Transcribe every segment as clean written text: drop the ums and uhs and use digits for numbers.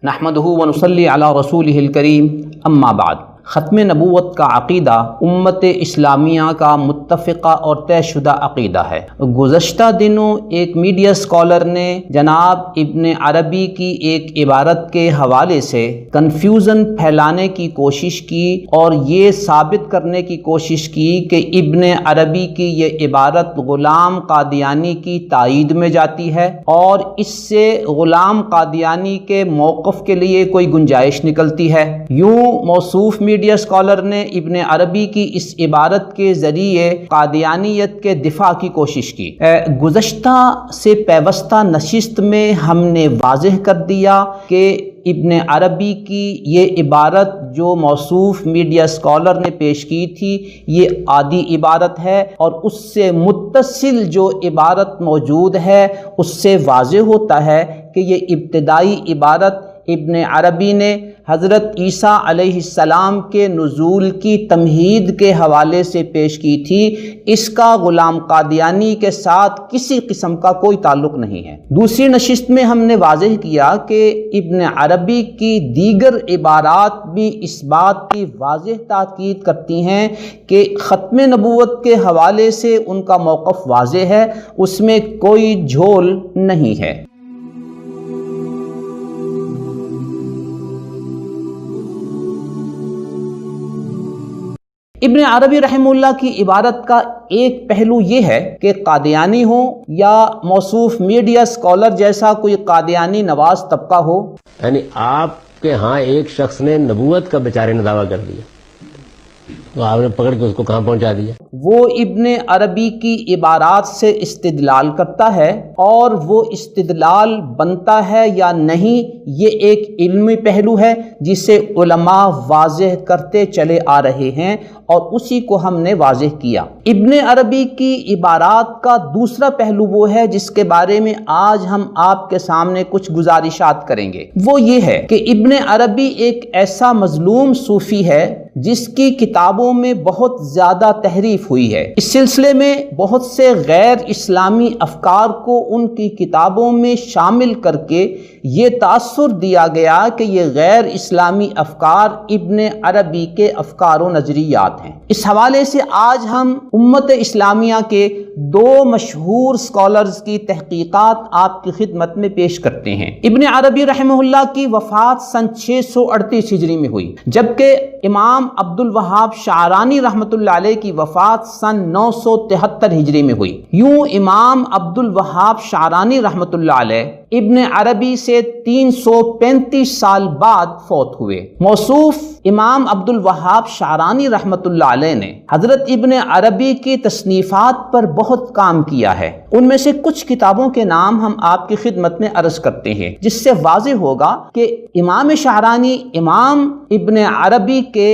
نحمدہ ونصلی علی رسولہ الکریم، اما بعد۔ ختم نبوت کا عقیدہ امت اسلامیہ کا متفقہ اور طے شدہ عقیدہ ہے۔ گزشتہ دنوں ایک میڈیا اسکالر نے جناب ابن عربی کی ایک عبارت کے حوالے سے کنفیوژن پھیلانے کی کوشش کی اور یہ ثابت کرنے کی کوشش کی کہ ابن عربی کی یہ عبارت غلام قادیانی کی تائید میں جاتی ہے اور اس سے غلام قادیانی کے موقف کے لیے کوئی گنجائش نکلتی ہے۔ یوں موصوف میڈیا اسکالر نے ابن عربی کی اس عبارت کے ذریعے قادیانیت کے دفاع کی کوشش کی۔ گزشتہ سے پیوستہ نشست میں ہم نے واضح کر دیا کہ ابن عربی کی یہ عبارت جو موصوف میڈیا اسکالر نے پیش کی تھی یہ عادی عبارت ہے، اور اس سے متصل جو عبارت موجود ہے اس سے واضح ہوتا ہے کہ یہ ابتدائی عبارت ابن عربی نے حضرت عیسیٰ علیہ السلام کے نزول کی تمہید کے حوالے سے پیش کی تھی۔ اس کا غلام قادیانی کے ساتھ کسی قسم کا کوئی تعلق نہیں ہے۔ دوسری نشست میں ہم نے واضح کیا کہ ابن عربی کی دیگر عبارات بھی اس بات کی واضح تاکید کرتی ہیں کہ ختم نبوت کے حوالے سے ان کا موقف واضح ہے، اس میں کوئی جھول نہیں ہے۔ ابن عربی رحمہ اللہ کی عبارت کا ایک پہلو یہ ہے کہ قادیانی ہو یا موصوف میڈیا اسکالر جیسا کوئی قادیانی نواز طبقہ ہو، یعنی آپ کے ہاں ایک شخص نے نبوت کا بیچارے نے دعویٰ کر دیا تو آپ نے پکڑ کے اس کو کہاں پہنچا دیا؟ وہ ابن عربی کی عبارات سے استدلال کرتا ہے، اور وہ استدلال بنتا ہے یا نہیں یہ ایک علمی پہلو ہے جسے علماء واضح کرتے چلے آ رہے ہیں، اور اسی کو ہم نے واضح کیا۔ ابن عربی کی عبارات کا دوسرا پہلو وہ ہے جس کے بارے میں آج ہم آپ کے سامنے کچھ گزارشات کریں گے۔ وہ یہ ہے کہ ابن عربی ایک ایسا مظلوم صوفی ہے جس کی کتابوں میں بہت زیادہ تحریف ہوئی ہے۔ اس سلسلے میں بہت سے غیر اسلامی افکار کو ان کی کتابوں میں شامل کر کے یہ تاثر دیا گیا کہ یہ غیر اسلامی افکار ابن عربی کے افکار و نظریات ہیں۔ اس حوالے سے آج ہم امت اسلامیہ کے دو مشہور اسکالرز کی تحقیقات آپ کی خدمت میں پیش کرتے ہیں۔ ابن عربی رحمہ اللہ کی وفات سن 638 ہجری میں ہوئی، جبکہ امام عبد الوہاب شعرانی رحمۃ اللہ علیہ کی وفات سن 973 ہجری میں ہوئی۔ یوں امام عبد الوہاب شعرانی رحمۃ اللہ علیہ ابن عربی سے 335 سال بعد فوت ہوئے۔ موصوف امام عبد الوہاب شعرانی رحمۃ اللہ علیہ نے حضرت ابن عربی کی تصنیفات پر بہت کام کیا ہے۔ ان میں سے کچھ کتابوں کے نام ہم آپ کی خدمت میں عرض کرتے ہیں، جس سے واضح ہوگا کہ امام شعرانی امام ابن عربی کے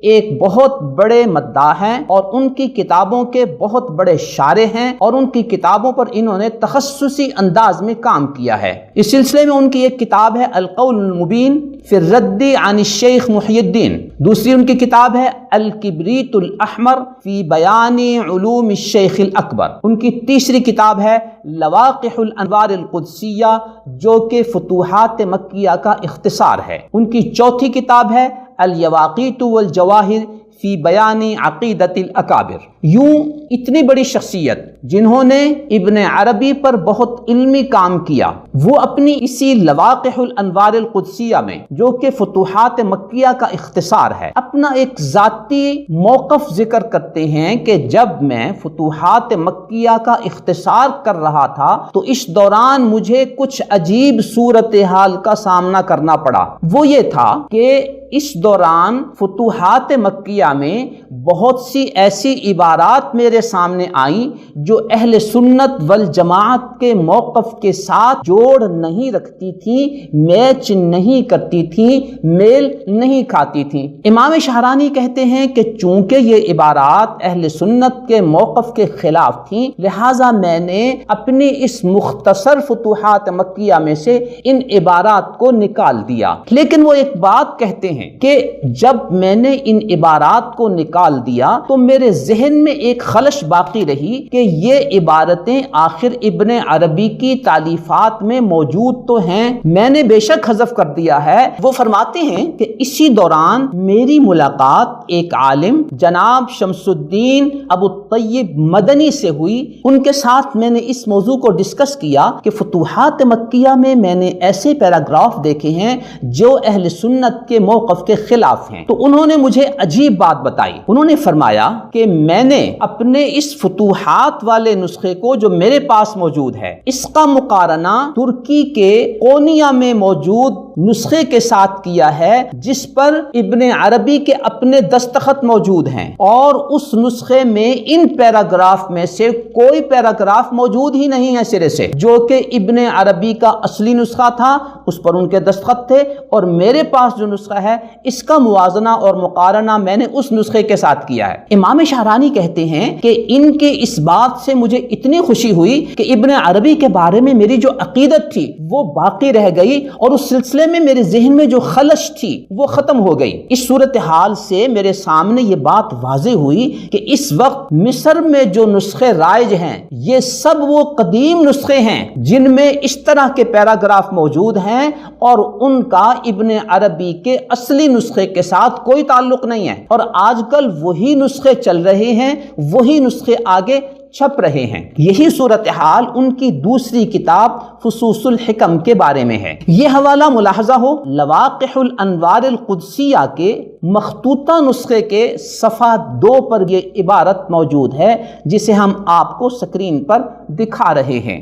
ایک بہت بڑے مداح ہیں اور ان کی کتابوں کے بہت بڑے شارح ہیں، اور ان کی کتابوں پر انہوں نے تخصصی انداز میں کام کیا ہے۔ اس سلسلے میں ان کی ایک کتاب ہے القول المبین فی الرد عن الشیخ محی الدین، دوسری ان کی کتاب ہے الکبریت الاحمر فی بیان علوم الشیخ الاکبر، ان کی تیسری کتاب ہے لواقح الانوار القدسیہ جو کہ فتوحات مکیہ کا اختصار ہے، ان کی چوتھی کتاب ہے الیواقیت والجواہر فی بیان عقیدت الاکابر۔ یوں اتنی بڑی شخصیت جنہوں نے ابن عربی پر بہت علمی کام کیا، وہ اپنی اسی لواقح الانوار القدسیہ میں جو کہ فتوحات مکیہ کا اختصار ہے اپنا ایک ذاتی موقف ذکر کرتے ہیں کہ جب میں فتوحات مکیہ کا اختصار کر رہا تھا تو اس دوران مجھے کچھ عجیب صورتحال کا سامنا کرنا پڑا۔ وہ یہ تھا کہ اس دوران فتوحات مکیہ میں بہت سی ایسی عبارات میرے سامنے آئیں جو اہل سنت والجماعت کے موقف کے ساتھ جوڑ نہیں رکھتی تھیں، میچ نہیں کرتی تھیں، میل نہیں کھاتی تھیں۔ امام شعرانی کہتے ہیں کہ چونکہ یہ عبارات اہل سنت کے موقف کے خلاف تھیں، لہٰذا میں نے اپنی اس مختصر فتوحات مکیہ میں سے ان عبارات کو نکال دیا۔ لیکن وہ ایک بات کہتے ہیں کہ جب میں نے ان عبارات عبارات کو نکال دیا تو میرے ذہن میں ایک خلش باقی رہی کہ یہ عبارتیں آخر ابن عربی کی تالیفات میں موجود تو ہیں، میں نے بے شک حذف کر دیا ہے۔ وہ فرماتے ہیں کہ اسی دوران میری ملاقات ایک عالم جناب شمس الدین ابو الطیب مدنی سے ہوئی۔ ان کے ساتھ میں نے اس موضوع کو ڈسکس کیا کہ فتوحات مکیہ میں نے ایسے پیراگراف دیکھے ہیں جو اہل سنت کے موقف کے خلاف ہیں۔ تو انہوں نے مجھے عجیب بات بتائی، انہوں نے فرمایا کہ میں نے اپنے اس فتوحات والے نسخے کو جو میرے پاس موجود ہے اس کا مقارنہ ترکی کے قونیہ میں موجود نسخے کے ساتھ کیا ہے جس پر ابن عربی کے اپنے دستخط موجود ہیں، اور اس نسخے میں ان پیراگراف میں سے کوئی پیراگراف موجود ہی نہیں ہے سرے سے، جو کہ ابن عربی کا اصلی نسخہ تھا، اس پر ان کے دستخط تھے، اور میرے پاس جو نسخہ ہے اس کا موازنہ اور مقارنہ میں نے اس نسخے کے ساتھ کیا ہے۔ امام شاہرانی کہتے ہیں کہ ان کے اس بات سے مجھے اتنی خوشی ہوئی کہ ابن عربی کے بارے میں میری جو عقیدت تھی وہ باقی رہ گئی، اور اس سلسلے میں میرے ذہن میں جو خلش تھی وہ ختم ہو گئی۔ اس صورتحال سے میرے سامنے یہ بات واضح ہوئی کہ اس وقت مصر میں جو نسخے رائج ہیں یہ سب وہ قدیم نسخے ہیں جن میں اس طرح کے پیراگراف موجود ہیں، اور ان کا ابن عربی کے اصلی نسخے کے ساتھ کوئی تعلق نہیں ہے، اور آج کل وہی نسخے چل رہے ہیں، وہی نسخے آگے چھپ رہے ہیں۔ یہی صورتحال ان کی دوسری کتاب فصوص الحکم کے بارے میں ہے۔ یہ حوالہ ملاحظہ ہو لواقح الانوار القدسیہ کے مخطوطہ نسخے کے صفحہ 2 پر یہ عبارت موجود ہے جسے ہم آپ کو سکرین پر دکھا رہے ہیں۔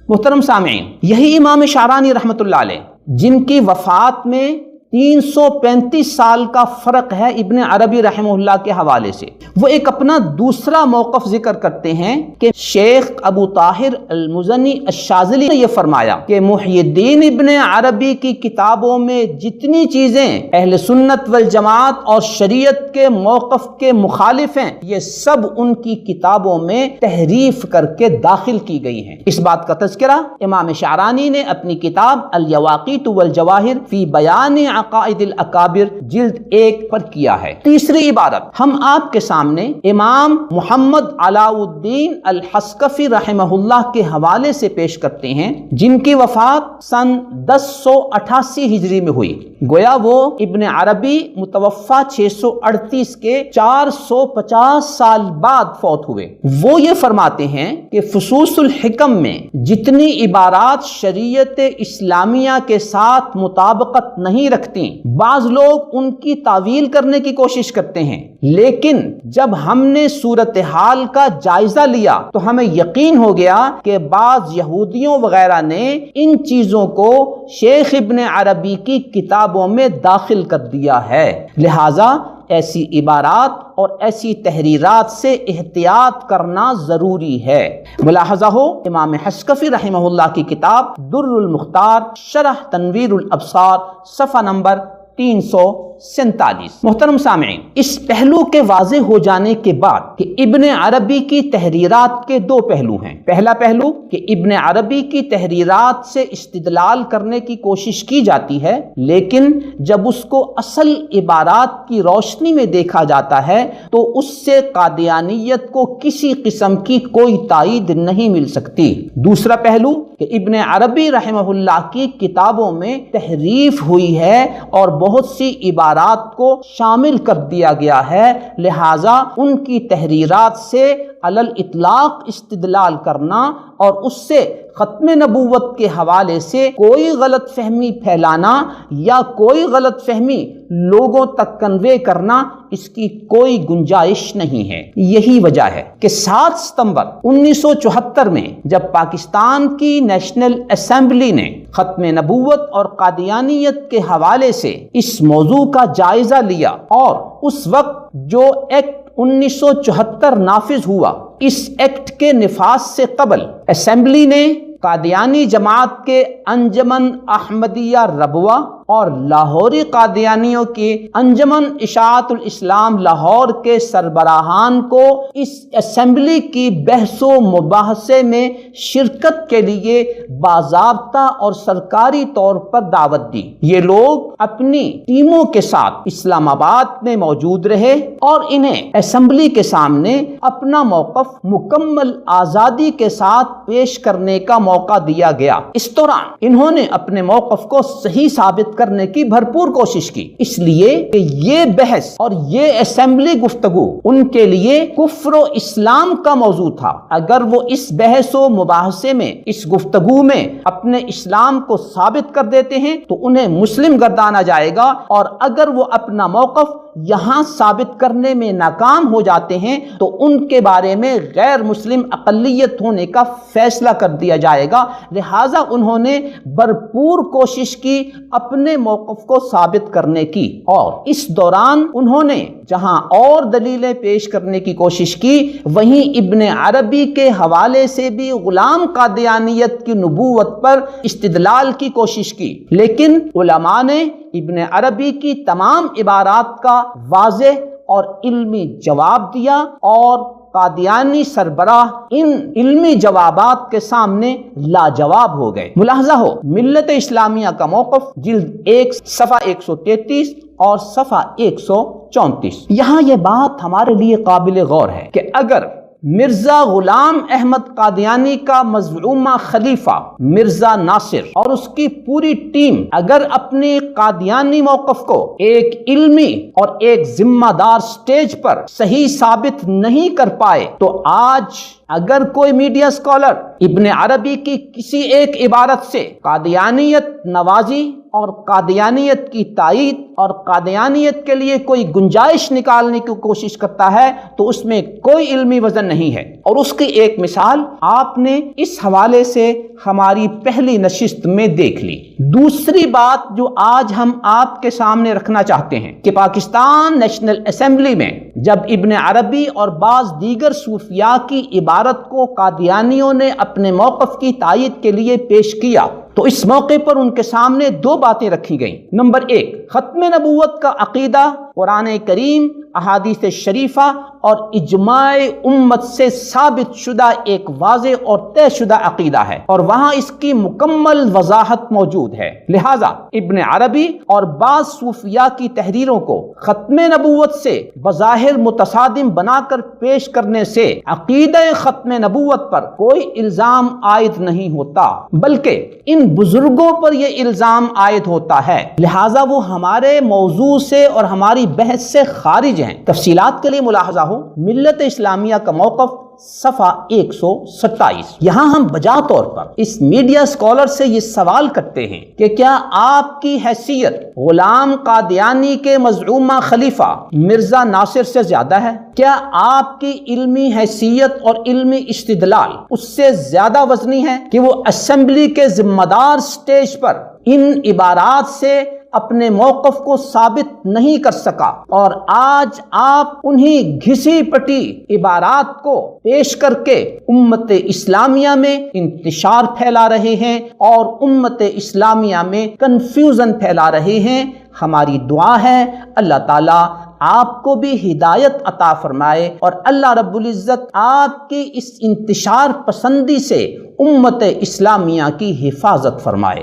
محترم سامعین، یہی امام شاہرانی رحمۃ اللہ علیہ جن کی وفات میں 335 سال کا فرق ہے ابن عربی رحمہ اللہ کے حوالے سے، وہ ایک اپنا دوسرا موقف ذکر کرتے ہیں کہ شیخ ابو طاہر المزنی الشاذلی نے یہ فرمایا کہ محی الدین ابن عربی کی کتابوں میں جتنی چیزیں اہل سنت والجماعت اور شریعت کے موقف کے مخالف ہیں یہ سب ان کی کتابوں میں تحریف کر کے داخل کی گئی ہیں۔ اس بات کا تذکرہ امام شاہرانی نے اپنی کتاب الیواقیت والجواہر فی بیان عقائد الاکابر جلد 1 پر کیا ہے۔ تیسری عبارت ہم آپ کے سامنے امام محمد علاء الدین الحسکفی رحمہ اللہ کے حوالے سے پیش کرتے ہیں جن کی وفات سن 1088 ہجری میں ہوئی، گویا وہ ابن عربی متوفہ 638 کے 450 سال بعد فوت ہوئے۔ وہ یہ فرماتے ہیں کہ فصوص الحکم میں جتنی عبارات شریعت اسلامیہ کے ساتھ مطابقت نہیں رکھتی، بعض لوگ ان کی تعویل کرنے کی کوشش کرتے ہیں، لیکن جب ہم نے صورتحال کا جائزہ لیا تو ہمیں یقین ہو گیا کہ بعض یہودیوں وغیرہ نے ان چیزوں کو شیخ ابن عربی کی کتابوں میں داخل کر دیا ہے، لہذا ایسی عبارات اور ایسی تحریرات سے احتیاط کرنا ضروری ہے۔ ملاحظہ ہو امام حسکفی رحمہ اللہ کی کتاب در المختار شرح تنویر الابصار صفحہ نمبر 347۔ محترم سامعین، اس پہلو کے واضح ہو جانے کے بعد کہ ابن عربی کی تحریرات کے 2 پہلو ہیں۔ پہلا پہلو کہ ابن عربی کی تحریرات سے استدلال کرنے کی کوشش کی جاتی ہے، لیکن جب اس کو اصل عبارات کی روشنی میں دیکھا جاتا ہے تو اس سے قادیانیت کو کسی قسم کی کوئی تائید نہیں مل سکتی۔ دوسرا پہلو کہ ابن عربی رحمہ اللہ کی کتابوں میں تحریف ہوئی ہے اور بہت سی عبارات کو شامل کر دیا گیا ہے، لہذا ان کی تحریرات سے علی الاطلاق استدلال کرنا اور اس سے ختم نبوت کے حوالے سے کوئی غلط فہمی پھیلانا یا کوئی غلط فہمی لوگوں تک کنوے کرنا اس کی کوئی گنجائش نہیں ہے۔ یہی وجہ ہے کہ 7 ستمبر 1974 میں جب پاکستان کی نیشنل اسمبلی نے ختم نبوت اور قادیانیت کے حوالے سے اس موضوع کا جائزہ لیا اور اس وقت جو ایکٹ 1974 نافذ ہوا، اس ایکٹ کے نفاذ سے قبل اسمبلی نے قادیانی جماعت کے انجمن احمدیہ ربوہ اور لاہوری قادیانیوں کی انجمن اشاعت الاسلام لاہور کے سربراہان کو اس اسمبلی کی بحث و مباحثے میں شرکت کے لیے باضابطہ اور سرکاری طور پر دعوت دی۔ یہ لوگ اپنی ٹیموں کے ساتھ اسلام آباد میں موجود رہے اور انہیں اسمبلی کے سامنے اپنا موقف مکمل آزادی کے ساتھ پیش کرنے کا موقع دیا گیا۔ اس دوران انہوں نے اپنے موقف کو صحیح ثابت کرنے کی بھرپور کوشش کی، اس لیے کہ یہ بحث اور یہ اسمبلی گفتگو ان کے لیے کفر و اسلام کا موضوع تھا۔ اگر وہ اس بحث و مباحثے میں، اس گفتگو میں اپنے اسلام کو ثابت کر دیتے ہیں تو انہیں مسلم گردانا جائے گا، اور اگر وہ اپنا موقف یہاں ثابت کرنے میں ناکام ہو جاتے ہیں تو ان کے بارے میں غیر مسلم اقلیت ہونے کا فیصلہ کر دیا جائے گا۔ لہٰذا انہوں نے بھرپور کوشش کی اپنے موقف کو ثابت کرنے کی، اور اس دوران انہوں نے جہاں اور دلیلیں پیش کرنے کی کوشش کی، وہیں ابن عربی کے حوالے سے بھی غلام قادیانیت کی نبوت پر استدلال کی کوشش کی، لیکن علماء نے ابن عربی کی تمام عبارات کا واضح اور علمی جواب دیا، اور قادیانی سربراہ ان علمی جوابات کے سامنے لاجواب ہو گئے۔ ملاحظہ ہو ملت اسلامیہ کا موقف جلد 1 صفحہ 133 اور صفحہ 134۔ یہاں یہ بات ہمارے لیے قابل غور ہے کہ اگر مرزا غلام احمد قادیانی کا مزعومہ خلیفہ مرزا ناصر اور اس کی پوری ٹیم اگر اپنے قادیانی موقف کو ایک علمی اور ایک ذمہ دار سٹیج پر صحیح ثابت نہیں کر پائے، تو آج اگر کوئی میڈیا اسکالر ابن عربی کی کسی ایک عبارت سے قادیانیت نوازی اور قادیانیت کی تائید اور قادیانیت کے لیے کوئی گنجائش نکالنے کی کوشش کرتا ہے تو اس میں کوئی علمی وزن نہیں ہے، اور اس کی ایک مثال آپ نے اس حوالے سے ہماری پہلی نشست میں دیکھ لی۔ دوسری بات جو آج ہم آپ کے سامنے رکھنا چاہتے ہیں کہ پاکستان نیشنل اسمبلی میں جب ابن عربی اور بعض دیگر صوفیاء کی عبارت کو قادیانیوں نے اپنے موقف کی تائید کے لیے پیش کیا تو اس موقع پر ان کے سامنے دو باتیں رکھی گئیں۔ نمبر 1، ختم نبوت کا عقیدہ قرآن کریم، احادیث شریفہ اور اجماع امت سے ثابت شدہ ایک واضح اور طے شدہ عقیدہ ہے، اور وہاں اس کی مکمل وضاحت موجود ہے۔ لہٰذا ابن عربی اور بعض صوفیاء کی تحریروں کو ختم نبوت سے بظاہر متصادم بنا کر پیش کرنے سے عقیدہ ختم نبوت پر کوئی الزام عائد نہیں ہوتا، بلکہ ان بزرگوں پر یہ الزام عائد ہوتا ہے، لہٰذا وہ ہمارے موضوع سے اور ہماری بحث سے خارج ہیں۔ تفصیلات کے لیے ملاحظہ ہو ملت اسلامیہ کا موقف صفحہ 127۔ یہاں ہم بجا طور پر اس میڈیا اسکالر سے یہ سوال کرتے ہیں کہ کیا آپ کی حیثیت غلام قادیانی کے مزعومہ خلیفہ مرزا ناصر سے زیادہ ہے؟ کیا آپ کی علمی حیثیت اور علمی استدلال اس سے زیادہ وزنی ہے کہ وہ اسمبلی کے ذمہ دار سٹیج پر ان عبارات سے اپنے موقف کو ثابت نہیں کر سکا، اور آج آپ انہی گھسی پٹی عبارات کو پیش کر کے امت اسلامیہ میں انتشار پھیلا رہے ہیں اور امت اسلامیہ میں کنفیوژن پھیلا رہے ہیں؟ ہماری دعا ہے اللہ تعالیٰ آپ کو بھی ہدایت عطا فرمائے، اور اللہ رب العزت آپ کی اس انتشار پسندی سے امت اسلامیہ کی حفاظت فرمائے۔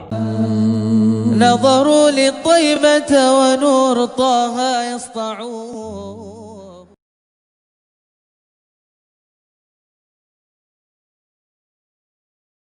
نظروا للطيبة ونور طه يسطعون